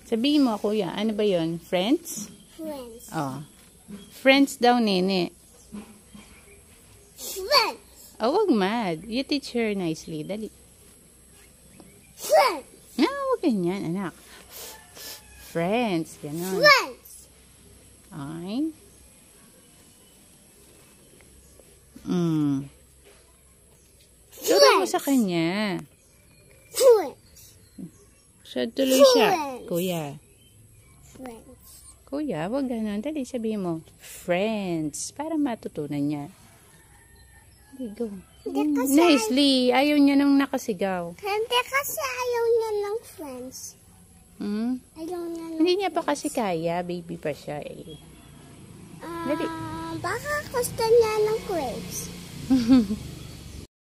Sabihin mo, kuya, ano ba yun? Friends? Friends. Oh. Friends daw, nene. Friends. Oh, wag mad. You teach her nicely. Dali. Friends. No, wag ganyan, anak. Friends. Ganon. Friends. Ay. Turo mo sa kanya. Friends. So, tuloy siya. Friends. Kuya. Friends. Kuya, wag ganon. Dali, sabihin mo. Friends. Para matutunan niya. Dali, go. Hindi kasi Nicely. Ayaw niya nang nakasigaw. Hindi kasi ayaw niya ng friends. Ayaw niya ng Hindi niya pa kasi kaya. Baby pa siya eh. Dali. Baka gusto niya ng grapes.